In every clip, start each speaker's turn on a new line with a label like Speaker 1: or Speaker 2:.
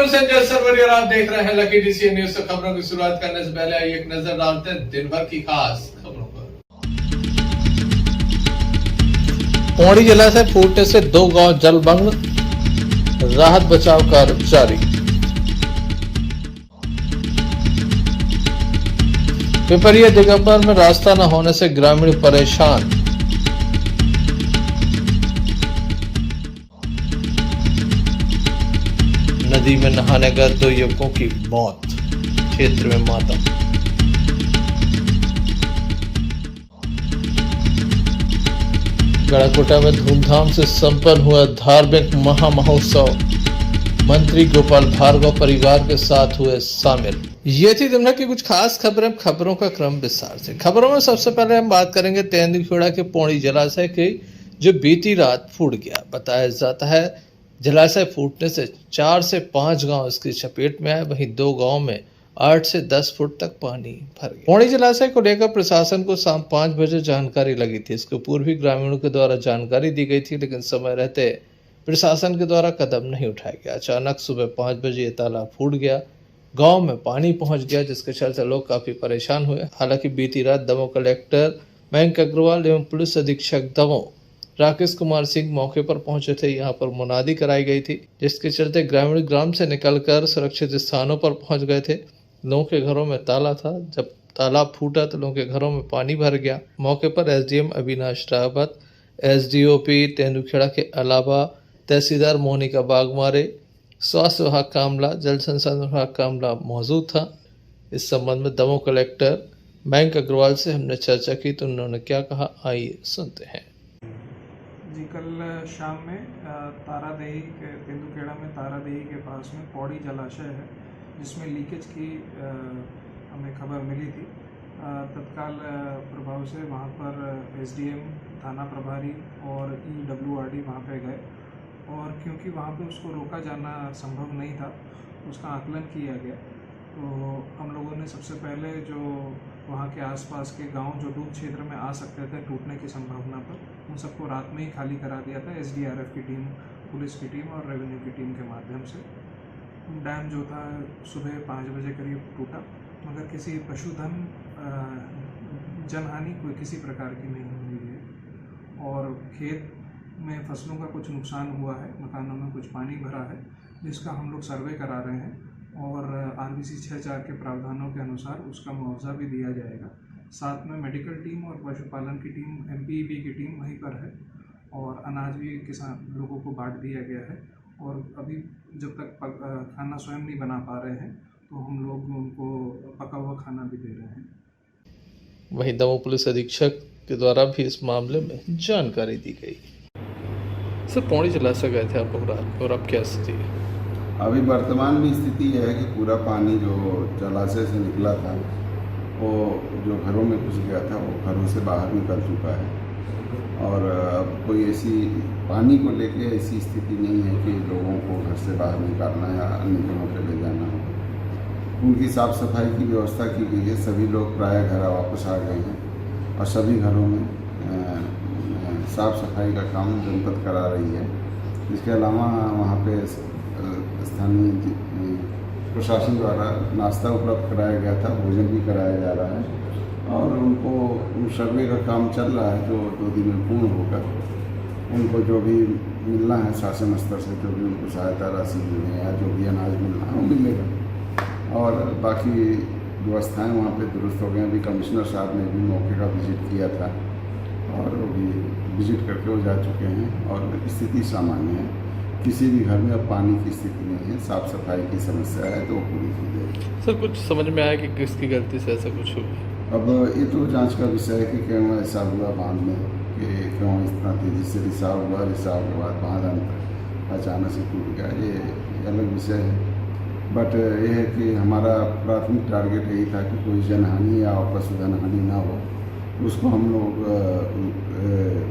Speaker 1: हूं संजय सरवरी और आप देख रहे हैं लकी डीसीएन न्यूज। से खबरों की शुरुआत करने से पहले आइए एक नजर डालते हैं दिन भर की खास खबरों पर।
Speaker 2: पौड़ी जलाशय फूटने से 2 गांव जलमग्न, राहत बचाव कार्य जारी। पिपरिया दिगंबर में रास्ता न होने से ग्रामीण परेशान। नदी में नहाने गए 2 युवकों की मौत, क्षेत्र में मातम। गढ़ाकोटा में धूमधाम से संपन्न हुआ धार्मिक महामहोत्सव, मंत्री गोपाल भार्गव परिवार के साथ हुए शामिल। ये थी दुनिया की कुछ खास खबरें। खबरों का क्रम विस्तार से। खबरों में सबसे पहले हम बात करेंगे तेंदुखेड़ा के पौड़ी जलाशय की, जो बीती रात फूट गया। बताया जाता है जलाशय फूटने से 4 से 5 गांव इसकी चपेट में आए, वहीं 2 गांव में 8 से 10 फुट तक पानी भर गया। पौड़ी जलाशय को लेकर प्रशासन को शाम 5 बजे जानकारी लगी थी। इसके पूर्व भी ग्रामीणों के द्वारा जानकारी दी गई थी, लेकिन समय रहते प्रशासन के द्वारा कदम नहीं उठाया गया। अचानक सुबह 5 बजे ये तालाब फूट गया, गांव में पानी पहुंच गया, जिसके चलते लोग काफी परेशान हुए। हालांकि बीती रात दमोह कलेक्टर मयंक अग्रवाल एवं पुलिस अधीक्षक दमोह राकेश कुमार सिंह मौके पर पहुंचे थे। यहां पर मुनादी कराई गई थी, जिसके चलते ग्रामीण ग्राम से निकलकर सुरक्षित स्थानों पर पहुंच गए थे। लोगों के घरों में ताला था। जब तालाब फूटा तो लोगों के घरों में पानी भर गया। मौके पर एसडीएम अविनाश रावत, एसडीओपी तेंदुखेड़ा के अलावा तहसीलदार मोनिका बागमारे, स्वास्थ्य विभाग का अमला, जल संसाधन विभाग का अमला मौजूद था। इस संबंध में दमोह कलेक्टर मयंक अग्रवाल से हमने चर्चा की तो उन्होंने क्या कहा, आइए सुनते हैं।
Speaker 3: जी, कल शाम में तारादेही के तेंदुखेड़ा में तारादेही के पास में पौड़ी जलाशय है, जिसमें लीकेज की हमें खबर मिली थी। तत्काल प्रभाव से वहाँ पर एसडीएम, थाना प्रभारी और ईडब्ल्यूआरडी वहाँ पे गए, और क्योंकि वहाँ पे उसको रोका जाना संभव नहीं था, उसका आकलन किया गया। तो हम लोगों ने सबसे पहले जो वहाँ के आसपास के गांव जो डूब क्षेत्र में आ सकते थे टूटने की संभावना पर, उन सबको रात में ही खाली करा दिया था एसडीआरएफ की टीम, पुलिस की टीम और रेवेन्यू की टीम के माध्यम से। डैम जो था सुबह 5 बजे करीब टूटा, मगर किसी पशुधन जनहानि कोई किसी प्रकार की नहीं हुई है। और खेत में फसलों का कुछ नुकसान हुआ है, मकानों में कुछ पानी भरा है, जिसका हम लोग सर्वे करा रहे हैं और आरबीसी 6(4) के प्रावधानों के अनुसार उसका मुआवजा भी दिया जाएगा। साथ में मेडिकल टीम और पशुपालन की टीम, एमपीईबी की टीम वहीं पर है, और अनाज भी किसान लोगों को बांट दिया गया है। और अभी जब तक खाना स्वयं नहीं बना पा रहे हैं तो हम लोग उनको पका हुआ खाना भी दे रहे हैं।
Speaker 2: वहीं दमोह पुलिस अधीक्षक के द्वारा भी इस मामले में जानकारी दी गई। सर, पौड़ी जलाशय गए थे आप लोग रात में, और अब क्या स्थिति है?
Speaker 4: अभी वर्तमान में स्थिति यह है कि पूरा पानी जो जलाशय से निकला था वो जो घरों में घुस गया था वो घरों से बाहर निकल चुका है, और अब कोई ऐसी पानी को लेके ऐसी स्थिति नहीं है कि लोगों को घर से बाहर निकालना या अन्य जगहों पर ले जाना हो। उनकी साफ़ सफाई की व्यवस्था की गई है। सभी लोग प्रायः घर वापस आ गए हैं और सभी घरों में साफ़ सफाई का काम जनपद करा रही है। इसके अलावा वहाँ पे स्थानीय प्रशासन द्वारा नाश्ता उपलब्ध कराया गया था, भोजन भी कराया जा रहा है, और उनको सर्वे का काम चल रहा है जो 2 दिन में पूर्ण होगा। उनको जो भी मिलना है शासन स्तर से, जो भी उनको सहायता राशि मिलनी है या जो भी अनाज मिलना है वो मिलेगा। और बाकी व्यवस्थाएँ वहाँ पे दुरुस्त हो गई। अभी कमिश्नर साहब ने भी मौके का विजिट किया था और वो भी विजिट करके वो जा चुके हैं, और स्थिति सामान्य है। किसी भी घर में अब पानी की स्थिति नहीं है। साफ़ सफाई की समस्या है तो वो पूरी की जाएगी।
Speaker 2: सर, कुछ समझ में आया कि किसकी गलती से ऐसा कुछ हुआ?
Speaker 4: अब ये तो जांच का विषय है कि क्यों ऐसा हुआ बांध में, कि क्यों इतना तेज़ी से रिसाव हुआ, रिसाव के बाद बांध अचानक से टूट गया, ये अलग विषय है। बट ये है कि हमारा प्राथमिक टारगेट यही था कि कोई जनहानि या पशुधन हानि ना हो, उसको हम लोग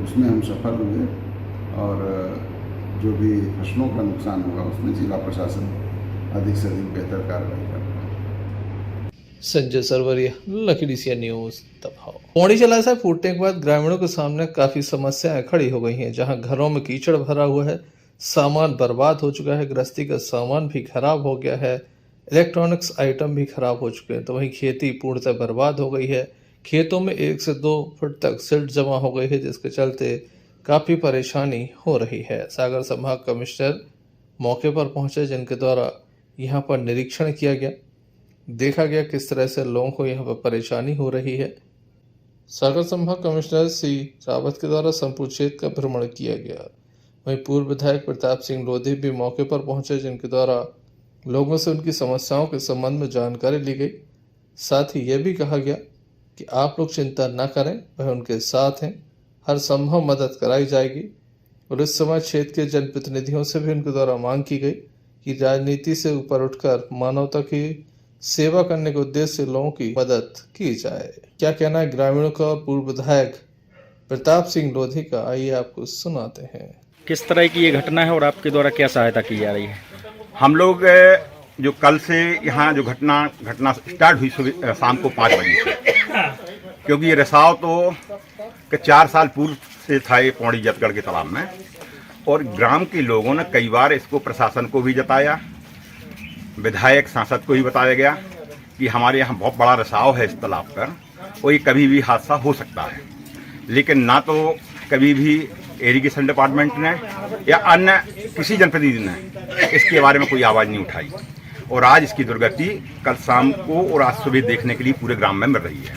Speaker 4: उसमें हम सफल हुए, और जो भी फसलों का नुकसान हुआ उसमें जिला प्रशासन अधिक से अधिक बेहतर कार्रवाई कर रहा है।
Speaker 2: Sanjay Sarvaria, lucky DCN news, Damoh. Pauri जलाशय फूटने के बाद ग्रामीणों के सामने काफी समस्याएं खड़ी हो गई हैं, जहां घरों में कीचड़ भरा हुआ है, सामान बर्बाद हो चुका है, गृहस्थी का सामान भी खराब हो गया है, इलेक्ट्रॉनिक्स आइटम भी खराब हो चुके हैं। तो वहीं खेती पूर्णतः बर्बाद हो गई है। खेतों में 1 से 2 फुट तक सिल्ट जमा हो गई है, जिसके चलते काफ़ी परेशानी हो रही है। सागर संभाग कमिश्नर मौके पर पहुंचे, जिनके द्वारा यहां पर निरीक्षण किया गया, देखा गया किस तरह से लोगों को यहां पर परेशानी हो रही है। सागर संभाग कमिश्नर सी रावत के द्वारा संपूर्ण क्षेत्र का भ्रमण किया गया। वहीं पूर्व विधायक प्रताप सिंह लोधी भी मौके पर पहुंचे, जिनके द्वारा लोगों से उनकी समस्याओं के संबंध में जानकारी ली गई। साथ ही यह भी कहा गया कि आप लोग चिंता न करें, वह उनके साथ हैं, हर संभव मदद कराई जाएगी। और इस समय क्षेत्र के जनप्रतिनिधियों से भी उनके द्वारा मांग की गई कि राजनीति से ऊपर उठकर मानवता की सेवा करने के उद्देश्य से लोगों की मदद की जाए। क्या कहना है ग्रामीणों का पूर्व विधायक प्रताप सिंह लोधी का, आइए आपको सुनाते हैं।
Speaker 5: किस तरह की ये घटना है और आपके द्वारा क्या सहायता की जा रही है?
Speaker 6: हम लोग जो कल से यहाँ जो घटना स्टार्ट हुई सुबह शाम को 5 बजे से, क्योंकि ये रिसाव तो 4 साल पूर्व से था ये पौड़ी जतगढ़ के तालाब में, और ग्राम के लोगों ने कई बार इसको प्रशासन को भी जताया, विधायक सांसद को भी बताया गया कि हमारे यहाँ बहुत बड़ा रिसाव है इस तालाब पर और ये कभी भी हादसा हो सकता है। लेकिन ना तो कभी भी इरिगेशन डिपार्टमेंट ने या अन्य किसी जनप्रतिनिधि ने इसके बारे में कोई आवाज़ नहीं उठाई, और आज इसकी दुर्गति कल शाम को और आज सुबह देखने के लिए पूरे ग्राम में मिल रही है।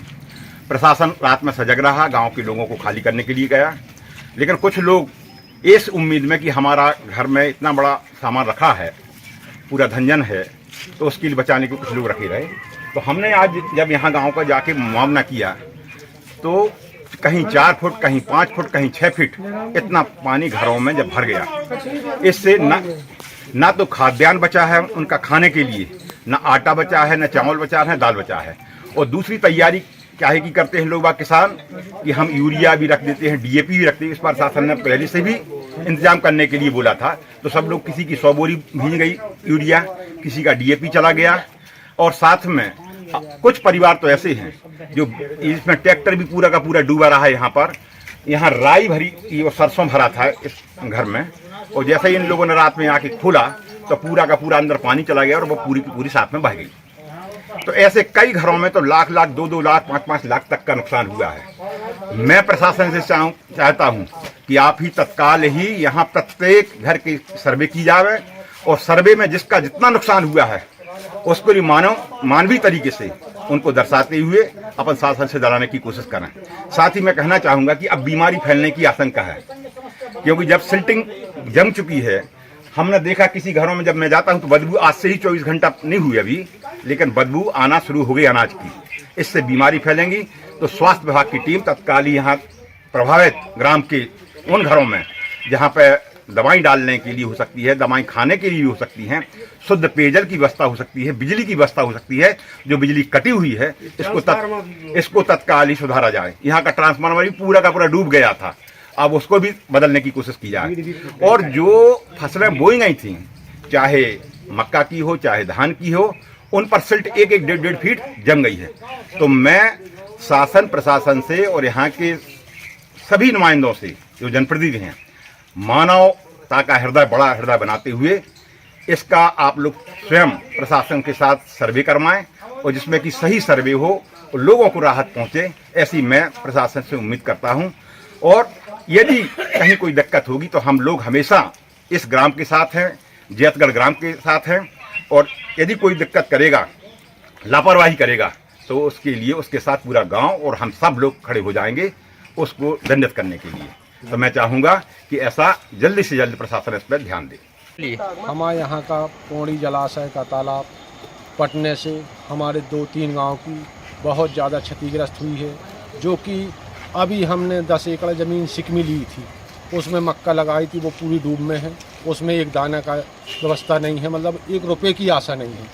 Speaker 6: प्रशासन रात में सजग रहा, गांव के लोगों को खाली करने के लिए गया, लेकिन कुछ लोग इस उम्मीद में कि हमारा घर में इतना बड़ा सामान रखा है, पूरा धंजन है, तो उसके लिए बचाने के कुछ लोग रखे रहे। तो हमने आज जब यहाँ गांव का जाके मुआवना किया तो कहीं 4 फुट, कहीं 5 फुट, कहीं 6 फीट इतना पानी घरों में जब भर गया, इससे ना तो खाद्यान्न बचा है उनका खाने के लिए, ना आटा बचा है, ना चावल बचा है, ना दाल बचा है। और दूसरी तैयारी क्या है कि करते हैं लोग बाग किसान कि हम यूरिया भी रख देते हैं, डीएपी भी रखते हैं। इस बार शासन ने पहले से भी इंतजाम करने के लिए बोला था, तो सब लोग, किसी की 100 बोरी भीज गई यूरिया, किसी का डीएपी चला गया। और साथ में कुछ परिवार तो ऐसे हैं जो इसमें ट्रैक्टर भी पूरा का पूरा डूबा रहा है। यहाँ राई भरी और सरसों भरा था इस घर में, और जैसे ही इन लोगों ने रात में आके खोला तो पूरा का पूरा अंदर पानी चला गया और वो पूरी की पूरी साथ में बह गई। तो ऐसे कई घरों में तो लाख, 2-2 लाख, 5-5 लाख तक का नुकसान हुआ है। मैं प्रशासन से चाहता हूं कि आप ही तत्काल ही यहाँ प्रत्येक घर की सर्वे की जाए, और सर्वे में जिसका जितना नुकसान हुआ है उसको मानवीय तरीके से उनको दर्शाते हुए अपन शासन से दिलाने की कोशिश करें। साथ ही मैं कहना चाहूँगा कि अब बीमारी फैलने की आशंका है, क्योंकि जब सिल्टिंग जम चुकी है, हमने देखा किसी घरों में जब मैं जाता हूं तो बदबू आज से ही 24 घंटा नहीं हुई अभी, लेकिन बदबू आना शुरू हो गई अनाज की। इससे बीमारी फैलेंगी। तो स्वास्थ्य विभाग की टीम तत्काल यहाँ प्रभावित ग्राम के उन घरों में जहाँ पे दवाई डालने के लिए हो सकती है, दवाई खाने के लिए हो सकती हैं, शुद्ध पेयजल की व्यवस्था हो सकती है, बिजली की व्यवस्था हो सकती है, जो बिजली कटी हुई है इसको तत्काल ही सुधारा जाए। यहाँ का ट्रांसफार्मर भी पूरा का पूरा डूब गया था, अब उसको भी बदलने की कोशिश की जाए। और जो फसलें बोई गई थी, चाहे मक्का की हो चाहे धान की हो, उन पर सिल्ट 1-1, 1.5 फीट जम गई है। तो मैं शासन प्रशासन से और यहाँ के सभी नुमाइंदों से, जो जनप्रतिनिधि हैं, मानवता का हृदय, बड़ा हृदय बनाते हुए इसका आप लोग स्वयं प्रशासन के साथ सर्वे करवाएं, और जिसमें कि सही सर्वे हो और लोगों को राहत पहुंचे, ऐसी मैं प्रशासन से उम्मीद करता हूं। और यदि कहीं कोई दिक्कत होगी तो हम लोग हमेशा इस ग्राम के साथ हैं, जैतगढ़ ग्राम के साथ हैं, और यदि कोई दिक्कत करेगा, लापरवाही करेगा, तो उसके लिए उसके साथ पूरा गांव और हम सब लोग खड़े हो जाएंगे उसको दंडित करने के लिए। तो मैं चाहूँगा कि ऐसा जल्दी से जल्दी प्रशासन इस पर ध्यान दे।
Speaker 7: हमारे यहाँ का पौड़ी जलाशय का तालाब पटने से हमारे 2-3 गांव की बहुत ज़्यादा क्षतिग्रस्त हुई है, जो कि अभी हमने 10 एकड़ ज़मीन सिकमी ली थी, उसमें मक्का लगाई थी, वो पूरी डूब में है, उसमें एक दाना का व्यवस्था नहीं है, मतलब 1 रुपये की आशा नहीं है।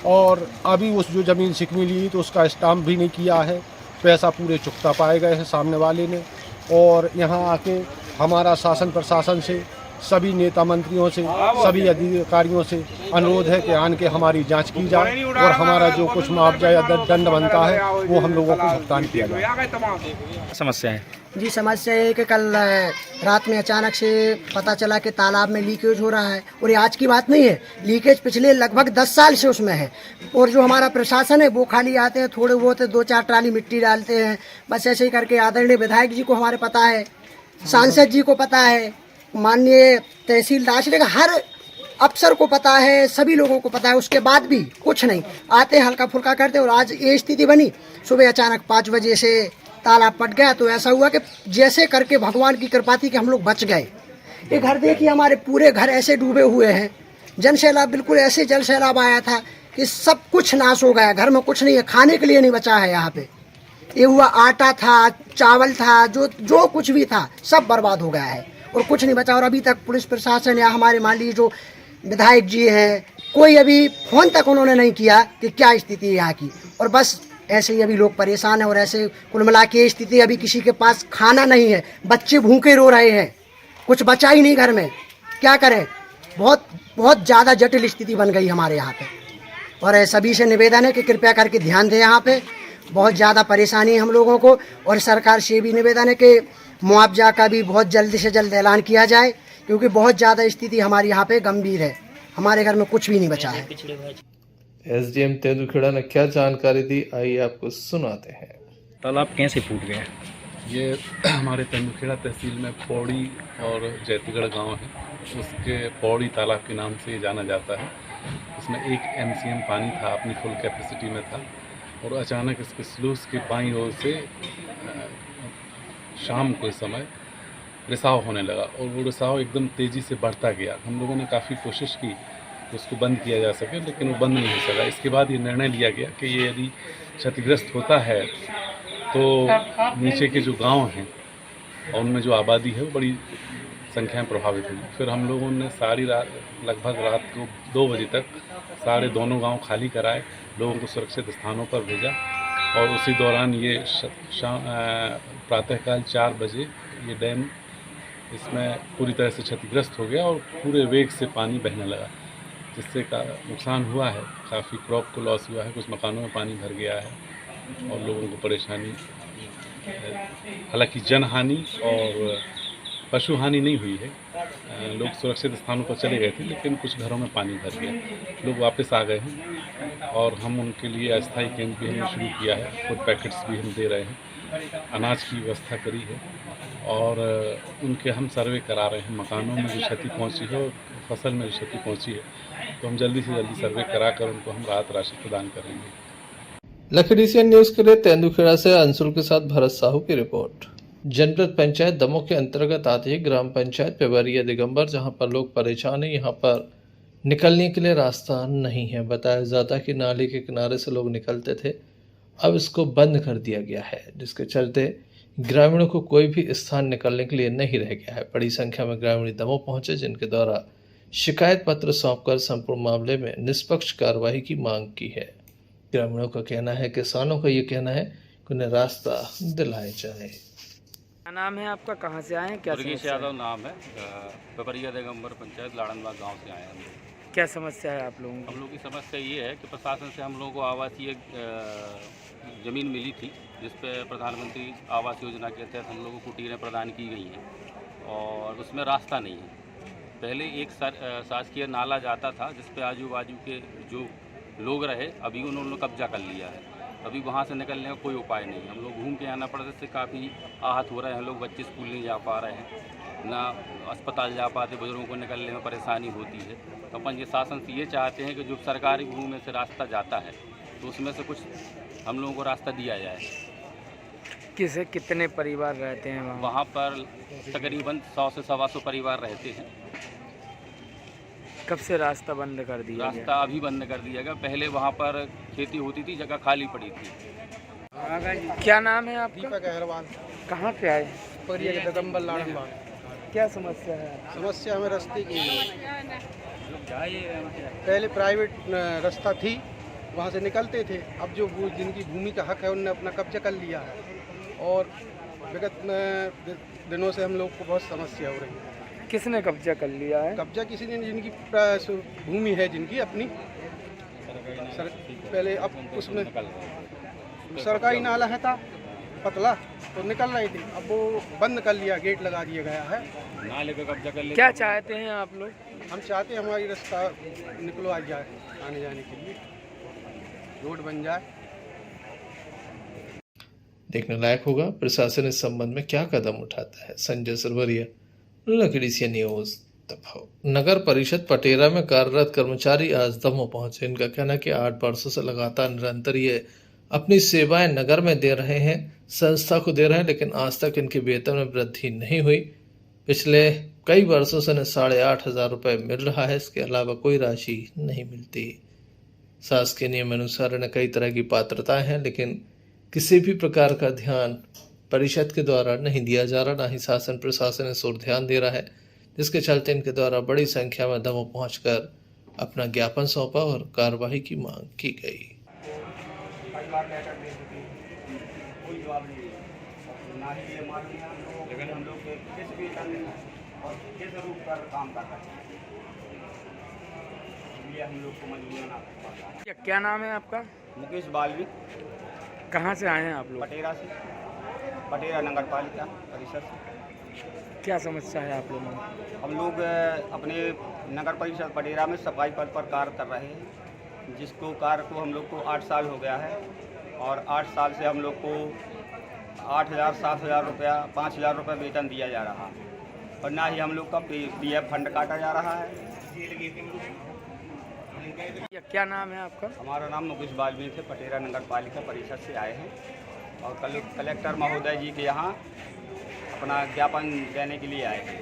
Speaker 7: और अभी उस जो ज़मीन सिकमी ली तो उसका स्टाम्प भी नहीं किया है, पैसा पूरे चुकता पाए गए हैं सामने वाले ने। और यहाँ आके हमारा शासन प्रशासन से सभी नेता मंत्रियों से, सभी अधिकारियों से अनुरोध है कि आन के हमारी जांच की जाए और हमारा जो कुछ मुआवजा या दंड बनता है वो हम लोगों को भुगतान किया जाए।
Speaker 5: समस्या है
Speaker 8: जी, समस्या ये है कि कल रात में अचानक से पता चला कि तालाब में लीकेज हो रहा है, और ये आज की बात नहीं है, लीकेज पिछले लगभग 10 साल से उसमें है। और जो हमारा प्रशासन है वो खाली आते हैं, थोड़े बहुत 2-4 ट्राली मिट्टी डालते हैं, बस ऐसे ही करके। आदरणीय विधायक जी को हमारे पता है, सांसद जी को पता है, माननीय तहसीलदार से लेकर हर अफसर को पता है, सभी लोगों को पता है, उसके बाद भी कुछ नहीं, आते हल्का फुल्का करते। और आज ये स्थिति बनी, सुबह अचानक 5 बजे से तालाब पट गया, तो ऐसा हुआ कि जैसे करके भगवान की कृपा थी कि हम लोग बच गए। ये घर देखिए, हमारे पूरे घर ऐसे डूबे हुए हैं, जन सैलाब, बिल्कुल ऐसे जल सैलाब आया था कि सब कुछ नाश हो गया, घर में कुछ नहीं है, खाने के लिए नहीं बचा है। यहाँ पे ये हुआ, आटा था, चावल था, जो कुछ भी था सब बर्बाद हो गया है और कुछ नहीं बचा। और अभी तक पुलिस प्रशासन या हमारे मान लीजिए जो विधायक जी हैं, कोई अभी फोन तक उन्होंने नहीं किया कि क्या स्थिति है यहाँ की। और बस ऐसे ही अभी लोग परेशान हैं। और ऐसे कुल मिला के स्थिति, अभी किसी के पास खाना नहीं है, बच्चे भूखे रो रहे हैं, कुछ बचा ही नहीं घर में, क्या करें। बहुत ज़्यादा जटिल स्थिति बन गई हमारे यहाँ पे। और सभी से निवेदन है कि कृपया करके ध्यान दें, यहाँ पे बहुत ज़्यादा परेशानी है हम लोगों को। और सरकार से भी निवेदन है कि मुआवजा का भी बहुत जल्द से जल्द ऐलान किया जाए, क्योंकि बहुत ज़्यादा स्थिति हमारी यहाँ पे गंभीर है, हमारे घर में कुछ भी नहीं बचा है।
Speaker 2: एसडीएम तेंदुखेड़ा ने क्या जानकारी दी, आइए आपको सुनाते हैं।
Speaker 5: तालाब कैसे फूट गया?
Speaker 9: ये हमारे तेंदुखेड़ा तहसील में पौड़ी और जैतीगढ़ गांव है, उसके पौड़ी तालाब के नाम से जाना जाता है। उसमें 1 MCM पानी था, अपनी फुल कैपेसिटी में था, और अचानक इसके स्लूस के बाईं ओर से शाम के समय रिसाव होने लगा, और वो रिसाव एकदम तेज़ी से बढ़ता गया। हम लोगों ने काफ़ी कोशिश की कि उसको बंद किया जा सके, लेकिन वो बंद नहीं हो सका। इसके बाद ये निर्णय लिया गया कि ये यदि क्षतिग्रस्त होता है तो नीचे के जो गांव हैं और उनमें जो आबादी है वो बड़ी संख्या में प्रभावित हुई। फिर हम लोगों ने सारी रात, लगभग रात को 2 बजे तक सारे दोनों गांव खाली कराए, लोगों को सुरक्षित स्थानों पर भेजा, और उसी दौरान ये प्रातःकाल 4 बजे ये डैम इसमें पूरी तरह से क्षतिग्रस्त हो गया और पूरे वेग से पानी बहने लगा, जिससे का नुकसान हुआ है। काफ़ी क्रॉप को लॉस हुआ है, कुछ मकानों में पानी भर गया है और लोगों को परेशानी। हालांकि जनहानि और पशु हानि नहीं हुई है, लोग सुरक्षित स्थानों पर चले गए थे, लेकिन कुछ घरों में पानी भर गया, लोग वापस आ गए हैं। और हम उनके लिए अस्थायी केंद्र भी हमने शुरू किया है, फूड पैकेट्स भी हम दे रहे हैं, अनाज की व्यवस्था करी है, और उनके हम सर्वे करा रहे हैं। मकानों में जो क्षति पहुंची है और फसल में जो क्षति पहुंची है, तो हम जल्दी से जल्दी सर्वे करा कर उनको हम राहत राशि प्रदान करेंगे।
Speaker 2: लखीडीसीएन न्यूज के लिए तेंदुखेड़ा से अंशुल के साथ भरत साहू की रिपोर्ट। जनपद पंचायत दमोह के अंतर्गत आती है ग्राम पंचायत पेवरिया दिगंबर, जहां पर लोग परेशान हैं। यहां पर निकलने के लिए रास्ता नहीं है। बताया जाता कि नाले के किनारे से लोग निकलते थे, अब इसको बंद कर दिया गया है, जिसके चलते ग्रामीणों को कोई भी स्थान निकलने के लिए नहीं रह गया है। बड़ी संख्या में ग्रामीण दमोह पहुंचे, जिनके द्वारा शिकायत पत्र सौंपकर संपूर्ण मामले में निष्पक्ष कार्रवाई की मांग की है। ग्रामीणों का कहना है, किसानों का ये कहना है कि उन्हें रास्ता दिलाया जाए।
Speaker 10: क्या नाम है आपका, कहाँ से आए हैं, क्या समस्या
Speaker 11: यादव नाम है, पेवरिया दिगंबर पंचायत लाड़नबाग गांव से आए हैं हम लोग।
Speaker 10: क्या समस्या है आप लोगों की?
Speaker 11: हम लोग की समस्या ये है कि प्रशासन से हम लोगों को आवासीय ज़मीन मिली थी, जिस पे प्रधानमंत्री आवास योजना के तहत हम लोगों को कुटीरें प्रदान की गई हैं, और उसमें रास्ता नहीं है। पहले एक शासकीय नाला जाता था, जिस पे आजू बाजू के जो लोग रहे, अभी उन्होंने कब्जा कर लिया है। अभी वहाँ से निकलने का कोई उपाय नहीं है, हम लोग घूम के आना पड़ता है, इससे काफ़ी आहत हो रहे हैं लोग। बच्चे स्कूल नहीं जा पा रहे हैं, ना अस्पताल जा पाते, बुजुर्गों को निकलने में परेशानी होती है। तो अपन ये शासन से ये चाहते हैं कि जो सरकारी भूमि में से रास्ता जाता है, तो उसमें से कुछ हम लोगों को रास्ता दिया जाए।
Speaker 10: कितने परिवार रहते हैं वहाँ?
Speaker 11: वहाँ पर तकरीबन 100 से 125 परिवार रहते हैं।
Speaker 10: कब से रास्ता बंद कर दिया?
Speaker 11: रास्ता अभी बंद कर दिया गया, पहले वहाँ पर खेती होती थी, जगह खाली पड़ी थी।
Speaker 10: क्या नाम है आपका?
Speaker 7: दीपक अहरवाल।
Speaker 10: कहाँ पे आए?
Speaker 7: पेवरिया के दिगंबर लाड़नबाग।
Speaker 10: क्या समस्या है?
Speaker 7: समस्या हमें रास्ते की पहले प्राइवेट रास्ता थी, वहाँ से निकलते थे, अब जो जिनकी भूमि का हक है उनने अपना कब्जा कर लिया है, और विगत दिनों से हम लोग को बहुत समस्या हो रही है।
Speaker 10: किसने कब्जा कर लिया है?
Speaker 7: कब्जा किसी ने, जिनकी भूमि है, जिनकी अपनी पहले, अब उसमें सरकारी नाला है था पतला, तो निकल रही थी, अब वो बंद कर लिया, गेट लगा दिया गया है।
Speaker 11: नाले पे कब्जा कर
Speaker 10: क्या चाहते हैं आप लोग?
Speaker 7: हम चाहते हैं हमारी रास्ता निकलवा जाए, आने जाने के लिए रोड बन जाए।
Speaker 2: देखने लायक होगा प्रशासन इस संबंध में क्या कदम उठाता है। संजय सरवरिया, लकड़ीसिया न्यूज, दमोह। नगर परिषद पटेरा में कार्यरत कर्मचारी आज दमोह पहुंचे। इनका कहना है कि 8 वर्षों से लगातार निरंतर ये अपनी सेवाएं नगर में दे रहे हैं, संस्था को दे रहे हैं, लेकिन आज तक इनके वेतन में वृद्धि नहीं हुई। पिछले कई वर्षों से 8,500 रुपये मिल रहा है, इसके अलावा कोई राशि नहीं मिलती। शासकीय नियम अनुसार इन्हें कई तरह की पात्रताएं हैं, लेकिन किसी भी प्रकार का ध्यान परिषद के द्वारा नहीं दिया जा रहा, ना ही शासन प्रशासन इस ओर ध्यान दे रहा है, जिसके चलते इनके द्वारा बड़ी संख्या में दमोह पहुंचकर अपना ज्ञापन सौंपा और कार्रवाई की मांग की गई।
Speaker 6: कोई जवाब नहीं है, ना ही ये मालूम है हम लोग, लेकिन हम लोग किस भी और किस रूप पर काम कर रहे हैं, इसलिए हम लोग को मजबूरन आना पड़ता है।
Speaker 10: क्या नाम है आपका?
Speaker 6: मुकेश बालवी।
Speaker 10: कहाँ से आए हैं आप लोग?
Speaker 6: पटेरा से, पटेरा नगर पालिका परिषद से।
Speaker 10: क्या समस्या है आप लोगों में?
Speaker 6: हम लोग अपने नगर परिषद पटेरा में सफाई पद पर कार्य कर रहे हैं, जिसको कार्य को हम लोग को 8 साल हो गया है, और 8 साल से हम लोग को 8,000 7,000 रुपया 5,000 रुपये वेतन दिया जा रहा है, और ना ही हम लोग का PF फंड काटा जा रहा है।
Speaker 10: क्या नाम है आपका?
Speaker 6: हमारा नाम मुकेश बालवी थे, पटेरा नगर पालिका परिषद से आए हैं, और कलेक्टर महोदय जी के यहाँ अपना ज्ञापन देने के लिए आए हैं।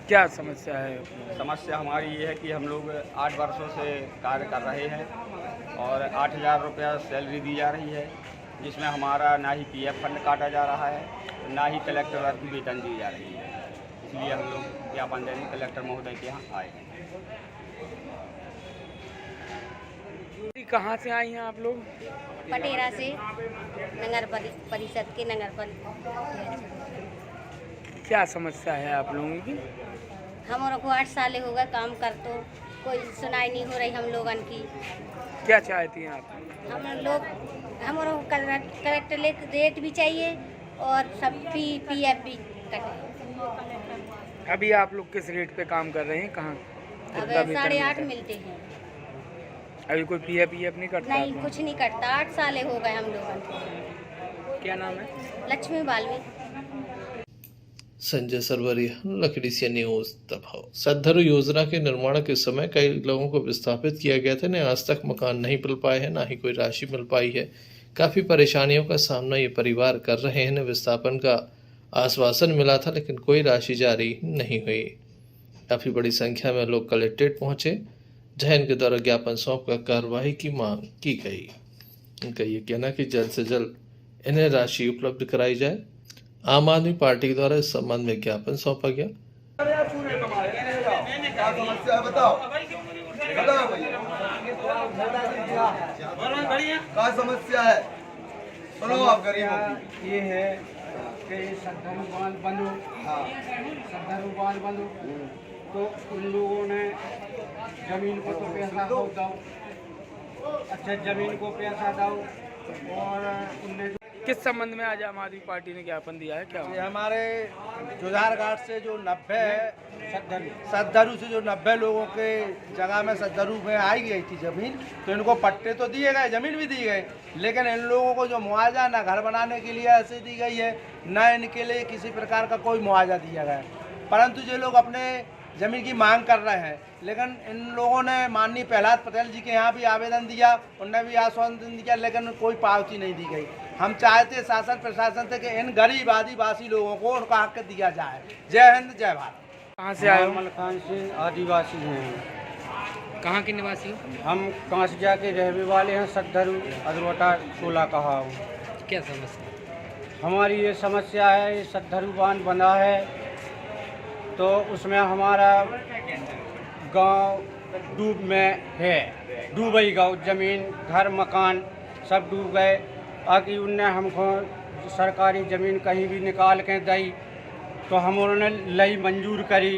Speaker 10: क्या समस्या है?
Speaker 6: समस्या हमारी ये है कि हम लोग 8 वर्षों से कार्य कर रहे हैं, और 8,000 रुपया सैलरी दी जा रही है, जिसमें हमारा ना ही PF फंड काटा जा रहा है, ना ही कलेक्टर की वेतन दी जा रही है। इसलिए हम लोग ज्ञापन देने कलेक्टर महोदय के यहाँ आए हैं।
Speaker 10: कहाँ से आई हैं आप लोग?
Speaker 12: पटेरा से, नगर परिषद के नगर परिषद।
Speaker 10: क्या समस्या है आप लोगों की?
Speaker 12: हमारे को 8 साल हो गए काम कर, तो कोई सुनाई नहीं हो रही हम लोगन की।
Speaker 10: क्या चाहती हैं आप?
Speaker 12: हम लोग हमारे को करेक्ट रेट भी चाहिए, और सब PF भी कटे।
Speaker 10: अभी आप लोग किस रेट पे काम कर रहे हैं? कहाँ?
Speaker 12: अब 8.5 मिलते हैं।
Speaker 10: अभी कोई PF नहीं कटता?
Speaker 12: नहीं, कुछ नहीं कटता। 8 साल हो गए हम लोगन को।
Speaker 10: क्या नाम है?
Speaker 12: लक्ष्मी बालवी।
Speaker 2: संजय सरवरिया, लकड़ीसिया न्यूज, दमोह। सद्धरू योजना के निर्माण के समय कई लोगों को विस्थापित किया गया था, इन्हें आज तक मकान नहीं मिल पाए हैं, ना ही कोई राशि मिल पाई है। काफी परेशानियों का सामना ये परिवार कर रहे हैं। इन्हें विस्थापन का आश्वासन मिला था, लेकिन कोई राशि जारी नहीं हुई। काफी बड़ी संख्या में लोग कलेक्ट्रेट पहुंचे, जहां इनके द्वारा ज्ञापन सौंप कर कार्रवाई की मांग की गई। इनका ये कहना कि जल्द से जल्द इन्हें राशि उपलब्ध कराई जाए। आम आदमी पार्टी के द्वारा इस संबंध में ज्ञापन सौंपा गया।
Speaker 7: क्या समस्या है? सुनो आप गरीबों, ये है कि सद्धरू बांध बंद हो, सद्धरू बांध बंद हो, तो उन लोगों ने जमीन को तो पैसा दो, अच्छा जमीन को पैसा दो, और उनने
Speaker 10: किस संबंध में आज आम आदमी पार्टी ने ज्ञापन दिया है? क्या
Speaker 7: हमारे जुझार घाट से जो 90 सद्धरू से जो 90 लोगों के जगह में सद्धरू में आई गई थी जमीन, तो इनको पट्टे तो दिए गए, जमीन भी दी गई, लेकिन इन लोगों को जो मुआवजा ना घर बनाने के लिए ऐसे दी गई है, ना इनके लिए किसी प्रकार का कोई मुआवजा दिया गया। परंतु जो लोग अपने जमीन की मांग कर रहे हैं, लेकिन इन लोगों ने माननीय प्रहलाद पटेल जी के यहाँ भी आवेदन दिया, उनने भी आश्वासन दिया, लेकिन कोई पावती नहीं दी गई। हम चाहते शासन प्रशासन से कि इन गरीब आदिवासी लोगों को उनका हक दिया जाए। जय हिंद, जय भारत।
Speaker 10: कहाँ से आए हो?
Speaker 7: मलकान से आदिवासी हैं।
Speaker 10: कहाँ के निवासी?
Speaker 7: हम कांसिया के रहने वाले हैं, सद्धरू अदरोटा 16 कहा हूँ।
Speaker 10: क्या समस्या?
Speaker 7: हमारी ये समस्या है, ये सद्धरू बांध बना है, तो उसमें हमारा गांव डूब में है, डूब गई गाँव, जमीन घर मकान सब डूब गए। आगे उनने हमको सरकारी ज़मीन कहीं भी निकाल के दी,
Speaker 10: तो हम उन्होंने लई मंजूर करी,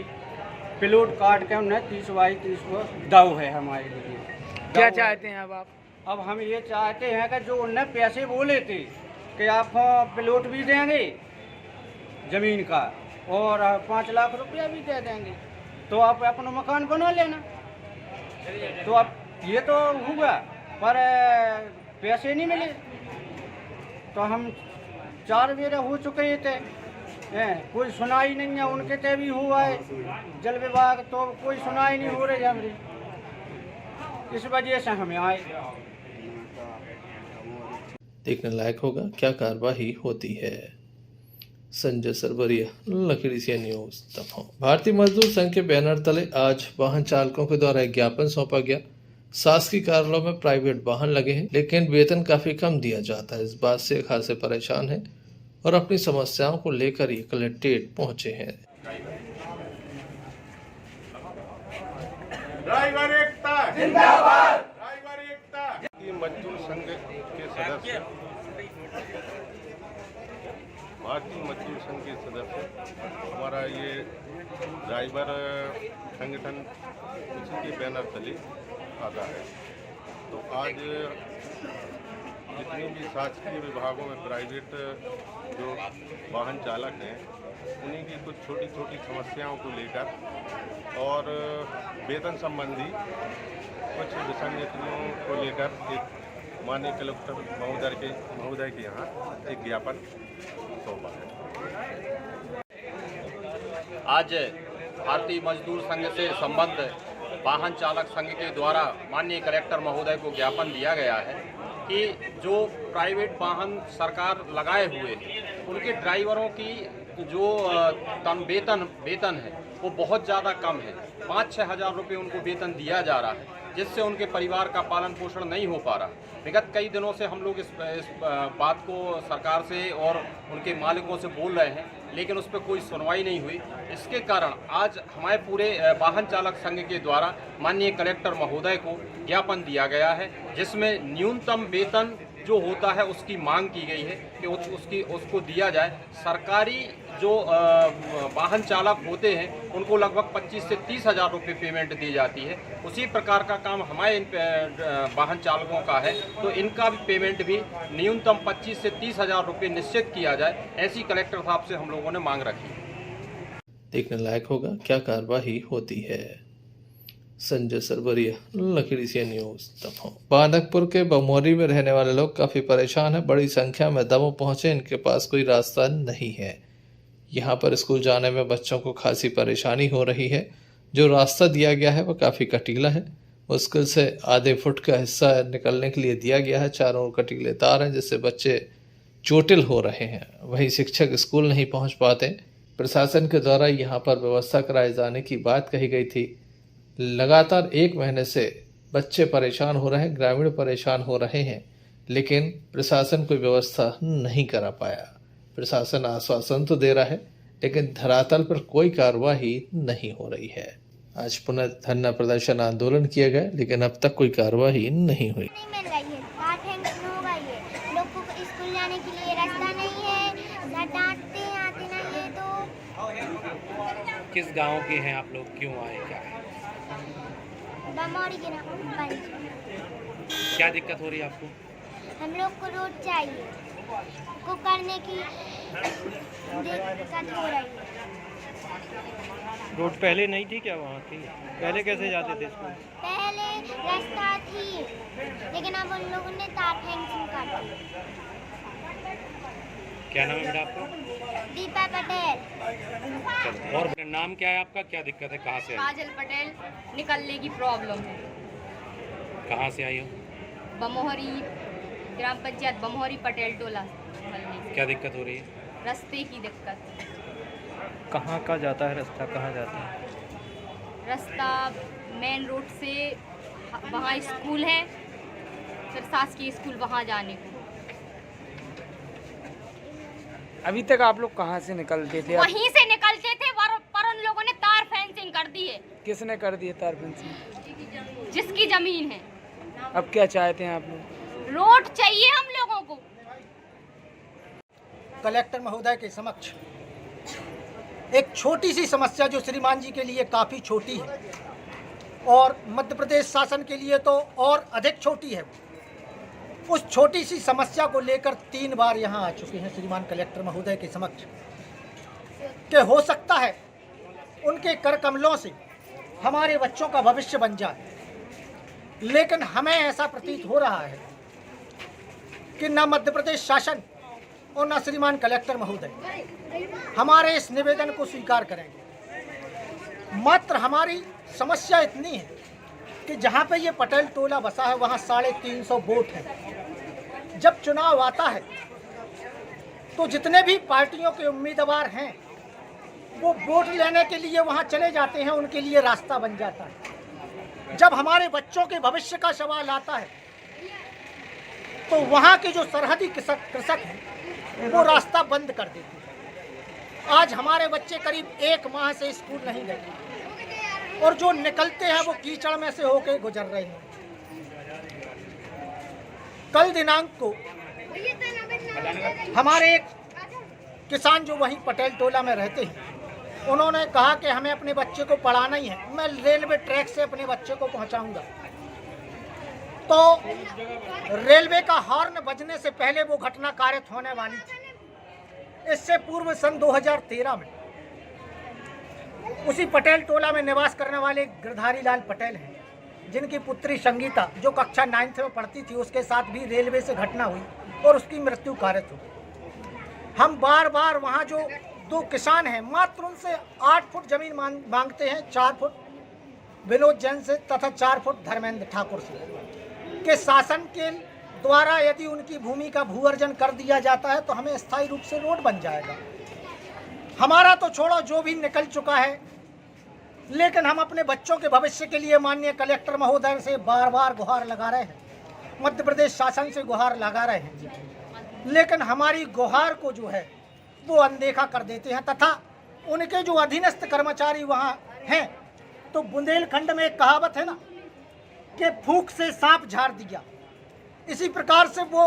Speaker 10: प्लॉट काट के उन्हें 30 बाई 30 को दाव है हमारे लिए।
Speaker 13: क्या चाहते हैं अब आप?
Speaker 10: अब हम ये चाहते हैं कि जो उन्हें पैसे बोले थे कि आपको प्लॉट भी देंगे ज़मीन का और 5 लाख रुपया भी दे देंगे, तो आप अपना मकान बना लेना। तो अब ये तो हुआ पर पैसे नहीं मिले, तो हम 4 बेर हो चुके थे, कोई सुनाई नहीं है। उनके ते भी हुआ है जल विभाग, तो कोई सुनाई नहीं हो रही हमारी, इस वजह से हमें आए।
Speaker 2: देखने लायक होगा क्या कार्रवाई होती है। संजय सरवरिया, लखीड़ी से न्यूज दमोह। भारतीय मजदूर संघ के बैनर तले आज वाहन चालकों के द्वारा एक ज्ञापन सौंपा गया। शासकीय कार्यालयों में प्राइवेट वाहन लगे हैं, लेकिन वेतन काफी कम दिया जाता है। इस बात से खासे परेशान है और अपनी समस्याओं को लेकर ये कलेक्ट्रेट पहुंचे हैं।
Speaker 6: ड्राइवर एकता जिंदाबाद, ड्राइवर एकता।
Speaker 14: मजदूर संघ के सदस्य, भारतीय मजदूर संघ के सदस्य, हमारा ये ड्राइवर संगठन उसी के बैनर तले आता है। तो आज जितने भी शासकीय विभागों में प्राइवेट जो वाहन चालक हैं, उन्हीं की कुछ छोटी छोटी समस्याओं को लेकर और वेतन संबंधी कुछ विसंगतियों को लेकर एक माननीय कलेक्टर महोदय के यहाँ एक ज्ञापन सौंपा है।
Speaker 11: आज भारतीय मजदूर संघ से संबद्ध वाहन चालक संघ के द्वारा माननीय कलेक्टर महोदय को ज्ञापन दिया गया है कि जो प्राइवेट वाहन सरकार लगाए हुए हैं, उनके ड्राइवरों की जो वेतन है वो बहुत ज़्यादा कम है। 5-6 हज़ार रुपये उनको वेतन दिया जा रहा है, जिससे उनके परिवार का पालन पोषण नहीं हो पा रहा। विगत कई दिनों से हम लोग इस बात को सरकार से और उनके मालिकों से बोल रहे हैं, लेकिन उस पर कोई सुनवाई नहीं हुई। इसके कारण आज हमारे पूरे वाहन चालक संघ के द्वारा माननीय कलेक्टर महोदय को ज्ञापन दिया गया है, जिसमें न्यूनतम वेतन जो होता है उसकी मांग की गई है कि उसको दिया जाए। सरकारी जो वाहन चालक होते हैं उनको लगभग 25 से 30 हज़ार रुपये पेमेंट दी जाती है। उसी प्रकार का काम हमारे वाहन चालकों का है, तो इनका भी पेमेंट भी न्यूनतम 25 से 30 हज़ार रुपये निश्चित किया जाए, ऐसी कलेक्टर साहब से हम लोगों ने मांग रखी है।
Speaker 2: देखने लायक होगा क्या कार्रवाई होती है। संजय सरवरिया, लखीड़ी से न्यूज दमोह। बानकपुर के बमोरी में रहने वाले लोग काफी परेशान हैं। बड़ी संख्या में दमोह पहुंचे, इनके पास कोई रास्ता नहीं है। यहाँ पर स्कूल जाने में बच्चों को खासी परेशानी हो रही है। जो रास्ता दिया गया है वह काफी कटीला है, मुश्किल से आधे फुट का हिस्सा निकलने के लिए दिया गया है। चारों ओर कटीले तार हैं, जिससे बच्चे चोटिल हो रहे हैं। वहीं शिक्षक स्कूल नहीं पहुंच पाते। प्रशासन के द्वारा यहाँ पर व्यवस्था कराए जाने की बात कही गई थी। लगातार 1 महीने से बच्चे परेशान हो रहे हैं, ग्रामीण परेशान हो रहे हैं, लेकिन प्रशासन कोई व्यवस्था नहीं करा पाया। प्रशासन आश्वासन तो दे रहा है, लेकिन धरातल पर कोई कार्रवाई नहीं हो रही है। आज पुनः धरना प्रदर्शन आंदोलन किया गया, लेकिन अब तक कोई कार्रवाई नहीं हुई।
Speaker 12: लोग को स्कूल जाने के लिए रास्ता नहीं है, डांटते हैं, आते नहीं है। तो
Speaker 13: किस गांव के हैं आप लोग, क्यों आए, क्या है?
Speaker 12: बमौरी के नाम।
Speaker 13: क्या दिक्कत हो रही है आपको?
Speaker 12: हम लोग को रोड चाहिए, को करने की दिक्कत हो रही है।
Speaker 13: रोड पहले नहीं थी क्या वहाँ की? पहले कैसे जाते थे स्कूल?
Speaker 12: पहले रास्ता थी, लेकिन अब उन लोगों ने तार फेंसिंग कर दी।
Speaker 13: क्या नाम है बेटा आपका?
Speaker 12: दीपा पटेल।
Speaker 13: और नाम क्या है आपका, क्या दिक्कत है, कहाँ से आई?
Speaker 12: काजल पटेल। निकलने की प्रॉब्लम है।
Speaker 13: कहाँ से आई हो?
Speaker 12: बमोहरी ग्राम पंचायत, बमोहरी पटेल टोला।
Speaker 13: क्या दिक्कत हो रही है?
Speaker 12: रास्ते की दिक्कत।
Speaker 13: कहाँ का जाता है रास्ता, कहाँ जाता है?
Speaker 12: रास्ता मेन रोड से वहाँ स्कूल है, फिर शासकीय स्कूल वहाँ जाने को।
Speaker 10: अभी तक आप लोग कहाँ से निकलते थे?
Speaker 12: वहीं से निकलते थे, पर उन लोगों ने तार फेंसिंग कर दी है।
Speaker 10: किसने कर दी है तार फेंसिंग?
Speaker 12: जिसकी जमीन है।
Speaker 10: अब क्या चाहते हैं आप लोग?
Speaker 12: रोड चाहिए हम लोगों को।
Speaker 8: कलेक्टर महोदय के समक्ष एक छोटी सी समस्या जो श्रीमान जी के लिए काफ़ी छोटी है और मध्य प्रदेश शासन के लिए तो और अधिक छोटी है, उस छोटी सी समस्या को लेकर 3 बार यहाँ आ चुके हैं श्रीमान कलेक्टर महोदय के समक्ष कि हो सकता है उनके कर कमलों से हमारे बच्चों का भविष्य बन जाए। लेकिन हमें ऐसा प्रतीत हो रहा है कि न मध्य प्रदेश शासन और न श्रीमान कलेक्टर महोदय हमारे इस निवेदन को स्वीकार करेंगे। मात्र हमारी समस्या इतनी है कि जहाँ पे ये पटेल टोला बसा है वहाँ 350 वोट हैं। जब चुनाव आता है तो जितने भी पार्टियों के उम्मीदवार हैं वो वोट लेने के लिए वहाँ चले जाते हैं, उनके लिए रास्ता बन जाता है। जब हमारे बच्चों के भविष्य का सवाल आता है तो वहाँ के जो सरहदी कृषक हैं वो रास्ता बंद कर देते हैं। आज हमारे बच्चे करीब 1 माह से स्कूल नहीं गए और जो निकलते हैं वो कीचड़ में से होकर गुजर रहे हैं। कल दिनांक को हमारे एक किसान जो वहीं पटेल टोला में रहते हैं, उन्होंने कहा कि हमें अपने बच्चे को पढ़ाना ही है, मैं रेलवे ट्रैक से अपने बच्चे को पहुंचाऊंगा। तो रेलवे का हॉर्न बजने से पहले वो घटना कारित होने वाली थी। इससे पूर्व सन 2013 में उसी पटेल टोला में निवास करने वाले गिरधारी लाल पटेल हैं, जिनकी पुत्री संगीता जो कक्षा 9th में पढ़ती थी, उसके साथ भी रेलवे से घटना हुई और उसकी मृत्यु कारित हुई। हम बार बार वहाँ जो 2 किसान हैं मात्र उनसे 8 फुट जमीन मांगते हैं, 4 फुट विनोद जैन से तथा 4 फुट धर्मेंद्र ठाकुर से के शासन के द्वारा यदि उनकी भूमि का भू अर्जन कर दिया जाता है तो हमें स्थायी रूप से रोड बन जाएगा। हमारा तो छोड़ो जो भी निकल चुका है, लेकिन हम अपने बच्चों के भविष्य के लिए माननीय कलेक्टर महोदय से बार बार गुहार लगा रहे हैं, मध्य प्रदेश शासन से गुहार लगा रहे हैं, लेकिन हमारी गुहार को जो है वो अनदेखा कर देते हैं तथा उनके जो अधीनस्थ कर्मचारी वहाँ हैं, तो बुंदेलखंड में एक कहावत है ना कि फूंक से सांप झाड़ दिया, इसी प्रकार से वो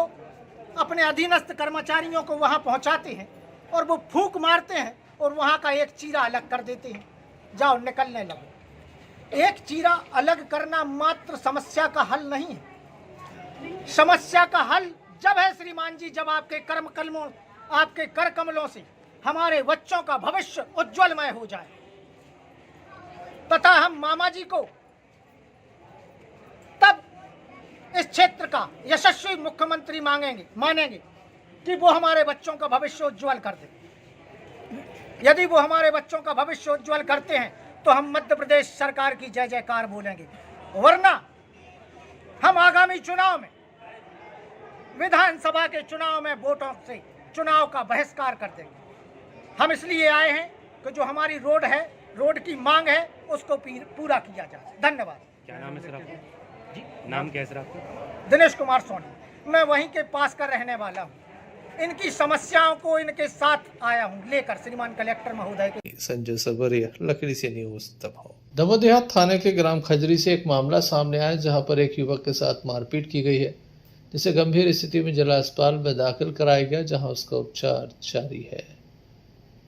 Speaker 8: अपने अधीनस्थ कर्मचारियों को वहाँ पहुँचाते हैं और वो फूंक मारते हैं और वहाँ का एक चीरा अलग कर देते हैं, जाओ निकलने लगो। एक चीरा अलग करना मात्र समस्या का हल नहीं है। समस्या का हल जब है श्रीमान जी, जब आपके कर कमलों से हमारे बच्चों का भविष्य उज्जवलमय हो जाए तथा हम मामा जी को तब इस क्षेत्र का यशस्वी मुख्यमंत्री मानेंगे कि वो हमारे बच्चों का भविष्य उज्जवल कर दे। यदि वो हमारे बच्चों का भविष्य उज्जवल करते हैं तो हम मध्य प्रदेश सरकार की जय जयकार बोलेंगे, वरना हम आगामी चुनाव में, विधानसभा के चुनाव में वोटों से चुनाव का बहिष्कार कर देंगे। हम इसलिए आए हैं कि जो हमारी रोड की मांग है उसको पूरा किया जाए। धन्यवाद।
Speaker 13: क्या नाम है सर आपका? नाम क्या है सर आपका?
Speaker 8: दिनेश कुमार सोनी, मैं वहीं के पास का रहने वाला हूँ। इनकी समस्याओं को इनके साथ आया हूँ लेकर श्रीमान कलेक्टर महोदय के।
Speaker 2: संजय सरवरिया, लकड़ी से न्यूज दबाव। दमोह थाने के ग्राम खजरी से एक मामला सामने आया जहां पर एक युवक के साथ मारपीट की गई है, जिसे गंभीर स्थिति में जिला अस्पताल में दाखिल कराया गया, जहां उसका उपचार जारी है।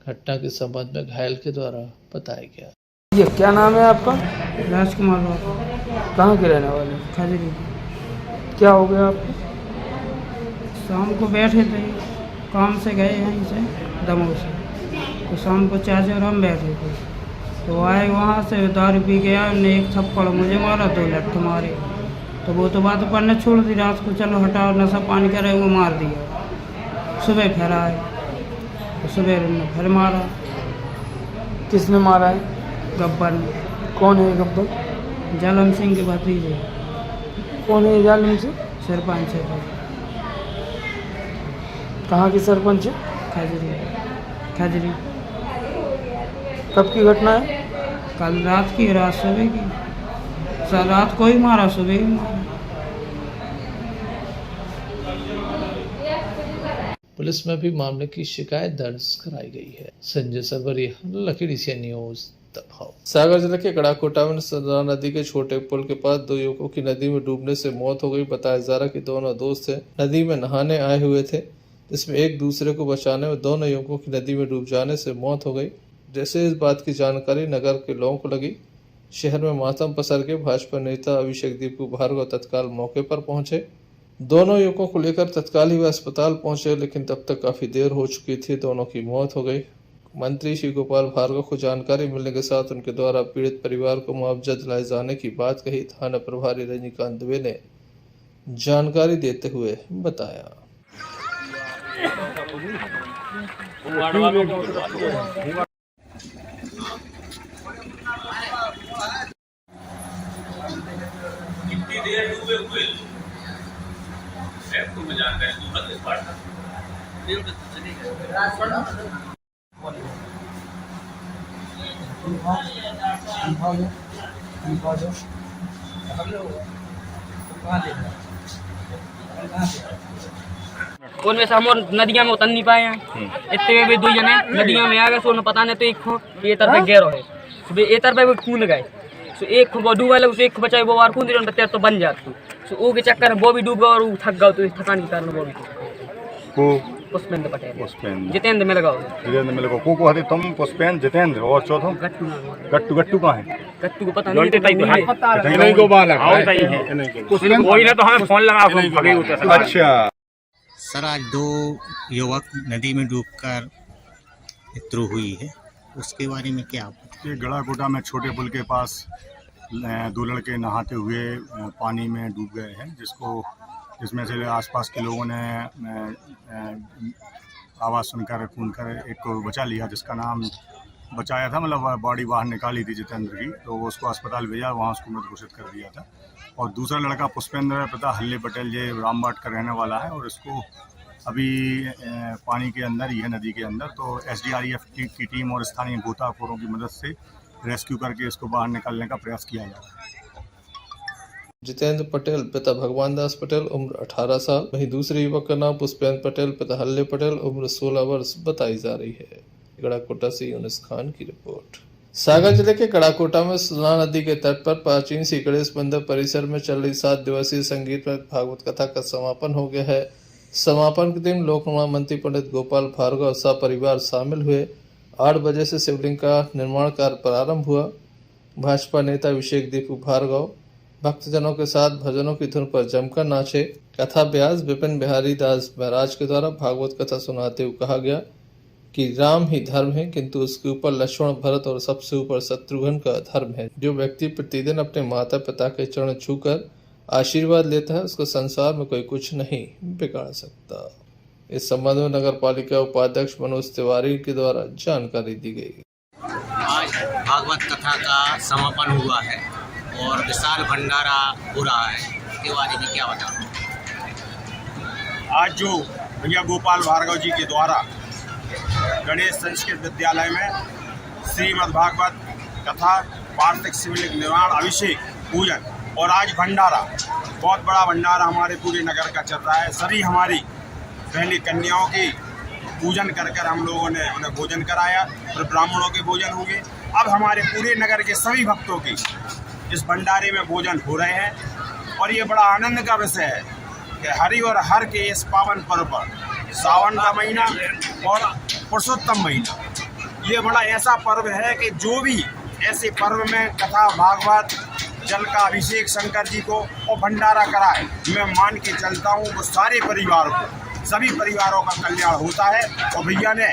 Speaker 2: घटना के संबंध में घायल के द्वारा बताया गया।
Speaker 15: ये क्या नाम है आपका?
Speaker 16: राजकुमार।
Speaker 15: कहाँ के रहने वाले?
Speaker 16: खजरी।
Speaker 15: क्या हो गया आपको?
Speaker 16: शाम को बैठे थे, काम से गए यहीं से दमोह से, तो शाम को चाचा और हम बैठे थे, तो आए वहाँ से दारू पी के आए, उन्हें एक थप्पड़ मुझे मारा, 2 लठ मारे, तो वो तो बात पढ़ने छोड़ दी। रात को चलो हटाओ, नशा पानी करे, वो मार दिया। सुबह फिर आए तो सुबह ने फिर मारा।
Speaker 15: किसने मारा है?
Speaker 16: गब्बर ने।
Speaker 15: कौन है गब्बर?
Speaker 16: जालम सिंह के भतीजे।
Speaker 15: कौन है जालम सिंह?
Speaker 16: सरपंच है।
Speaker 15: कहाँ की सरपंच है?
Speaker 16: खजरी।
Speaker 15: कब की घटना है?
Speaker 16: कल रात की, रात सुबह की। रात को ही मारा, सुबह ही मारा।
Speaker 2: पुलिस में भी मामले की शिकायत दर्ज कराई गई है। संजय सरवरिया, लकड़ी से न्यूज दबाव। सागर जिले के कड़ाकोटा में सरदार नदी के छोटे पुल के पास 2 युवकों की नदी में डूबने से मौत हो गई। बताया जा रहा कि दोनों दोस्त नदी में नहाने आए हुए थे, जिसमें एक दूसरे को बचाने में दोनों युवकों की नदी में डूब जाने से मौत हो गई, जैसे इस बात की जानकारी नगर के लोगों को लगी, शहर में मातम पसर के भाजपा नेता अभिषेक दीपू भार्गव तत्काल मौके पर पहुंचे। दोनों युवकों को लेकर तत्काल ही वे अस्पताल पहुंचे, लेकिन तब तक काफी देर हो चुकी थी। दोनों की मौत हो गई। मंत्री श्री गोपाल भार्गव को जानकारी मिलने के साथ उनके द्वारा पीड़ित परिवार को मुआवजा दिलाए जाने की बात कही। थाना प्रभारी रजनीकांत दुबे ने जानकारी देते हुए बताया।
Speaker 11: कितनी देर डूबे हुए तो मैं जानता है इस बार
Speaker 15: उनमें से हम नदिया में उतर नहीं पाए हैं। इतने में भी 2 जने नदिया में आ गए। सो पता नहीं तो एक ये तरफ गहरा है, ये तरफ कूद गए। सो एक को डूबा लगे, एक बचाए वो और कूद रहे तो बन जाती। सो वो के चक्कर में वो भी डूब गया और वो थक गया। तो थकान के कारण वो भी पुष्पेंद्र पटेल जितेंद्र में लगा
Speaker 6: को हते तुम पुष्पेंद्र जितेंद्र और चौथा गट्टू कहाँ है?
Speaker 15: गट्टू को पता नहीं
Speaker 5: तो हमें फोन लगा।
Speaker 6: अच्छा
Speaker 17: सर, आज 2 युवक नदी में डूबकर मृत्यु हुई है, उसके बारे में क्या?
Speaker 6: ये गड़ाकोटा में छोटे पुल के पास 2 लड़के नहाते हुए पानी में डूब गए हैं, जिसमें से आसपास के लोगों ने आवाज़ सुनकर कूदकर एक को बचा लिया, जिसका नाम बचाया था, मतलब बॉडी बाहर निकाली थी जितेंद्र की, तो उसको अस्पताल भेजा, वहाँ उसको मृत घोषित कर दिया था। और दूसरा लड़का पुष्पेंद्र पिता हल्ले पटेल ये रामबाट का रहने वाला है, और इसको अभी पानी के अंदर ही है, नदी के अंदर। तो SDRF की टीम और स्थानीय गोताखोरों की मदद से रेस्क्यू करके इसको बाहर निकालने का प्रयास किया जा रहा है।
Speaker 2: जितेंद्र पटेल पिता भगवान दास पटेल उम्र 18 साल, वहीं दूसरे युवक का नाम पुष्पेंद्र पटेल पिता हल्ले पटेल उम्र 16 वर्ष बताई जा रही है। गड़ाकोटा से यूनुस खान की रिपोर्ट। सागर जिले के गड़ाकोटा में सुना नदी के तट पर प्राचीन श्री गणेश मंदिर परिसर में चल रही 7 दिवसीय संगीत भागवत कथा का समापन हो गया है। समापन के दिन लोक निर्माण मंत्री पंडित गोपाल भार्गव सपरिवार शामिल हुए। 8 बजे से शिवलिंग का निर्माण कार्य प्रारंभ हुआ। भाजपा नेता अभिषेक दीपू भार्गव भक्तजनों के साथ भजनों की धुन पर जमकर नाचे। कथा व्यास विपिन बिहारी दास महाराज के द्वारा भागवत कथा सुनाते हुए कहा गया कि राम ही धर्म है, किंतु उसके ऊपर लक्ष्मण भरत और सबसे ऊपर शत्रुघ्न का धर्म है। जो व्यक्ति प्रतिदिन अपने माता पिता के चरण छूकर आशीर्वाद लेता है, उसको संसार में कोई कुछ नहीं बिगाड़ सकता। इस संबंध में नगर पालिका उपाध्यक्ष मनोज तिवारी के द्वारा जानकारी दी गई।
Speaker 17: आज भागवत कथा का समापन हुआ है और विशाल भंडारा हो रहा है, इसके बारे में क्या बताओ?
Speaker 6: आज जो भैया गोपाल भार्गव जी के द्वारा गणेश संस्कृत विद्यालय में श्रीमद् भागवत कथा वार्षिक शिवलिंग निर्माण अभिषेक पूजन और आज भंडारा, बहुत बड़ा भंडारा हमारे पूरे नगर का चल रहा है। सभी हमारी बहनी कन्याओं की पूजन कर कर हम लोगों ने उन्हें भोजन कराया और ब्राह्मणों के भोजन हो गए। अब हमारे पूरे नगर के सभी भक्तों की इस भंडारे में भोजन हो रहे हैं और ये बड़ा आनंद का विषय है कि हरि और हर के इस पावन पर्व पर सावन का महीना और पुरुषोत्तम महीना, ये बड़ा ऐसा पर्व है कि जो भी ऐसे पर्व में कथा भागवत जल का अभिषेक शंकर जी को और भंडारा कराए, मैं मान के चलता हूँ वो सारे परिवारों को, सभी परिवारों का कल्याण होता है। और भैया ने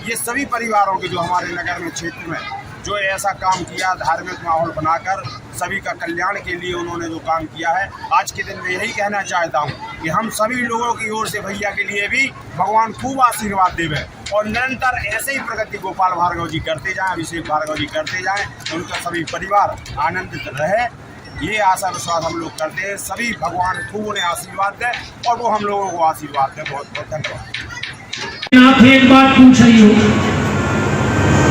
Speaker 6: ये सभी परिवारों के जो हमारे नगर में क्षेत्र में जो ऐसा काम किया, धार्मिक माहौल बनाकर सभी का कल्याण के लिए उन्होंने जो काम किया है, आज के दिन मैं यही कहना चाहता हूँ कि हम सभी लोगों की ओर से भैया के लिए भी भगवान खूब आशीर्वाद देवे और निरंतर ऐसे ही प्रगति गोपाल भार्गव जी करते जाएं, अभिषेक भार्गव जी करते जाएं, उनका सभी परिवार आनंदित रहे, ये आशा विश्वास हम लोग करते हैं। सभी भगवान खूब उन्हें आशीर्वाद दे और वो हम लोगों को आशीर्वाद दे। बहुत बहुत धन्यवाद।
Speaker 18: आप एक बात पूछ रही हो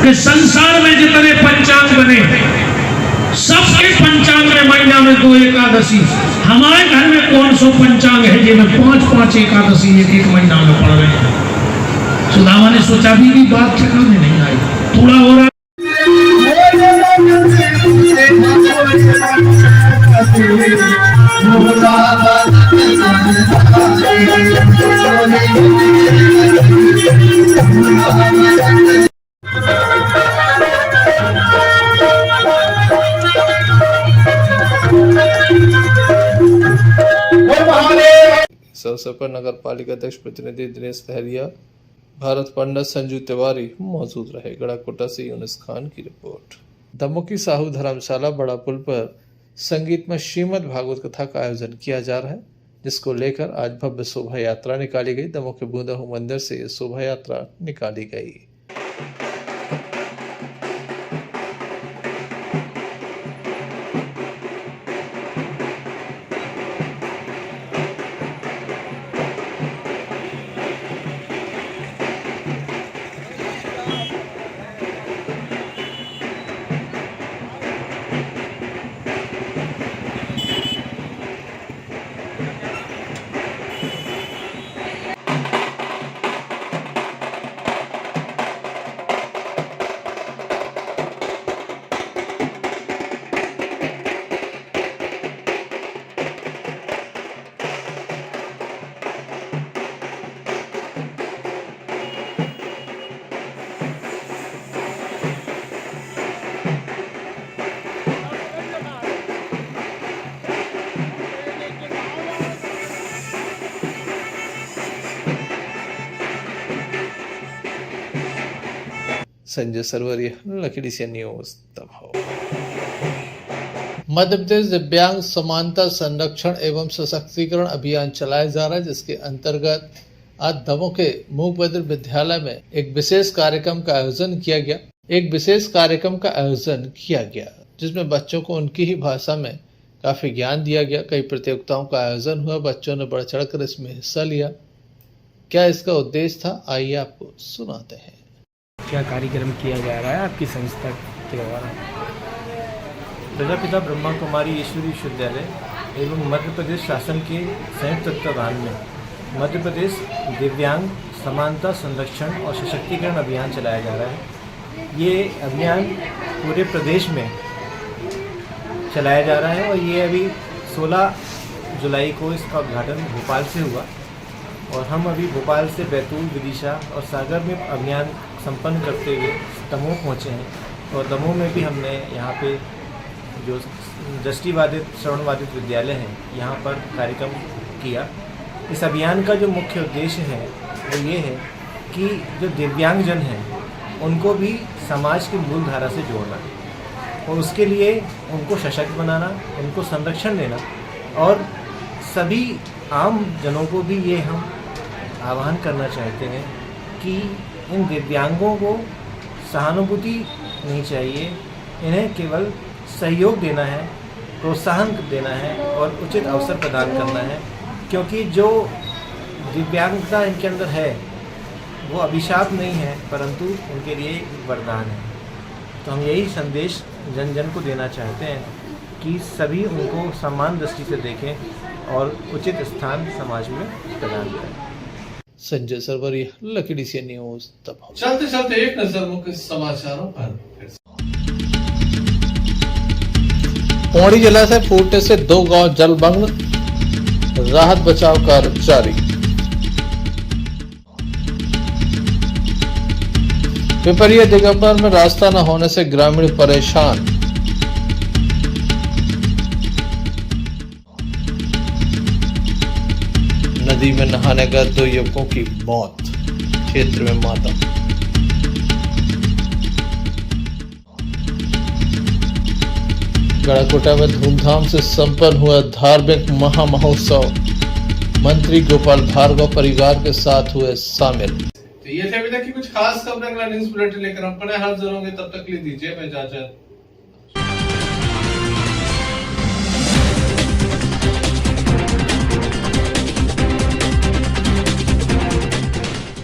Speaker 18: कि संसार में जितने पंचांग बने सबके पंचांग में महीना में 2 एकादशी, हमारे घर में कौन सो पंचांग है जिनमें 5-5 एकादशी एक महीना में पड़ रहे हैं। सुदामा ने सोचा भी बात ठिकाने में नहीं आई, थोड़ा हो रहा
Speaker 19: है।
Speaker 2: अवसर पर नगर पालिका अध्यक्ष प्रतिनिधि दिनेश दहरिया, भारत पंडित संजू तिवारी मौजूद रहे। गढ़ाकोटा से यूनुस खान की रिपोर्ट। दमोह की साहू धर्मशाला बड़ा पुल पर संगीत में श्रीमद् भागवत कथा का आयोजन किया जा रहा है, जिसको लेकर आज भव्य शोभा यात्रा निकाली गई। दमोह के बूंदाहू मंदिर से यह शोभा यात्रा निकाली गई। संजय सरवरिया, लकड़ी से न्यूज दमोह। मध्य प्रदेश दिव्यांग समानता संरक्षण एवं सशक्तिकरण अभियान चलाया जा रहा है, जिसके अंतर्गत आज दमोह के मूक बधिर विद्यालय में एक विशेष कार्यक्रम का आयोजन किया गया जिसमें बच्चों को उनकी ही भाषा में काफी ज्ञान दिया गया। कई प्रतियोगिताओं का आयोजन हुआ, बच्चों ने बढ़ चढ़कर इसमें हिस्सा लिया। क्या इसका उद्देश्य था, आइए आपको सुनाते हैं।
Speaker 13: क्या कार्यक्रम किया जा रहा है आपकी संस्था के द्वारा? प्रजापिता ब्रह्मा कुमारी ईश्वरी विश्वविद्यालय एवं मध्य प्रदेश शासन के संयुक्त तत्वावधान में मध्य प्रदेश दिव्यांग समानता संरक्षण और सशक्तिकरण अभियान चलाया जा रहा है। ये अभियान पूरे प्रदेश में चलाया जा रहा है और ये अभी 16 जुलाई को इसका उद्घाटन भोपाल से हुआ और हम अभी भोपाल से बैतूल, विदिशा और सागर में अभियान संपन्न करते हुए दमोह पहुँचे हैं और दमोह में भी हमने यहाँ पे जो दृष्टिबाधित श्रवणबाधित विद्यालय हैं यहाँ पर कार्यक्रम किया। इस अभियान का जो मुख्य उद्देश्य है वो ये है कि जो दिव्यांगजन हैं उनको भी समाज की मूल धारा से जोड़ना और उसके लिए उनको सशक्त बनाना, उनको संरक्षण देना और सभी आम जनों को भी ये हम आह्वान करना चाहते हैं कि इन दिव्यांगों को सहानुभूति नहीं चाहिए, इन्हें केवल सहयोग देना है, प्रोत्साहन देना है और उचित अवसर प्रदान करना है, क्योंकि जो दिव्यांगता इनके अंदर है वो अभिशाप नहीं है परंतु उनके लिए वरदान है। तो हम यही संदेश जन जन को देना चाहते हैं कि सभी उनको समान दृष्टि से देखें और उचित स्थान समाज में प्रदान करें।
Speaker 2: संजय सरवरिया, लकड़ी से न्यूज दमोह।
Speaker 1: चलते चलते एक नजर मुख्य समाचारों पर।
Speaker 2: पौड़ी जलाशय फूटने से 2 गांव जलमग्न, राहत बचाव कार्य जारी। पिपरिया दिगंबर में रास्ता न होने से ग्रामीण परेशान। नदी में नहाने गए 2 युवकों की मौत, क्षेत्र में मातम। गढ़ाकोटा में धूमधाम से संपन्न हुआ धार्मिक महामहोत्सव, मंत्री गोपाल भार्गव परिवार के साथ हुए शामिल।
Speaker 1: तो ये थे अभी तक की कुछ खास खबरें। अगला न्यूज बुलेटिन लेकर हम पुनः हाजिर होंगे, तब तक के लिए दीजिए इजाजत।